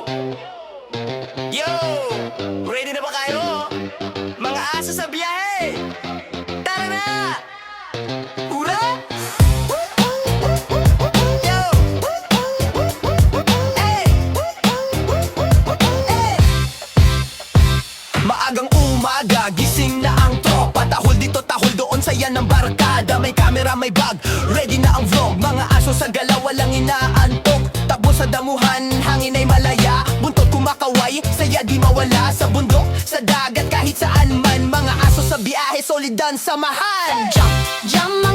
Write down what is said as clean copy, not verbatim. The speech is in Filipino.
Yo! Ready na ba kayo? Mga aso sa biyahe! Tara na! Hura! Yo! Hey! Hey! Maagang umaga, gising na ang tropa. Tahol dito, tahol doon, saya ng barkada. May camera, may bag, ready na ang vlog. Mga aso sa galaw, walang inaantok. Takbo sa damuhan, hangin ay malaya. Buntot kumakaway, saya di mawala. Sa bundok, sa dagat, kahit saan man. Mga aso sa biyahe, solidan samahan. Jump, jump